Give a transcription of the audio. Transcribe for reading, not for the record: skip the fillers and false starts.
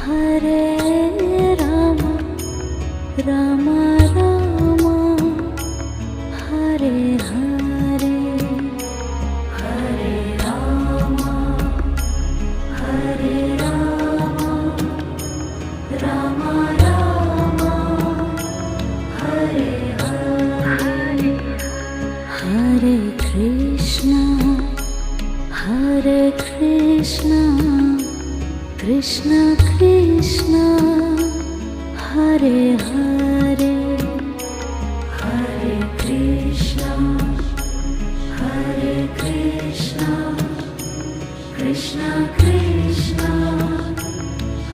Hare Rama Rama Rama Hare Hare Hare Rama Hare Rama Rama Rama Hare Hare Hare Krishna Krishna Krishna Hare Hare Hare Krishna Krishna Krishna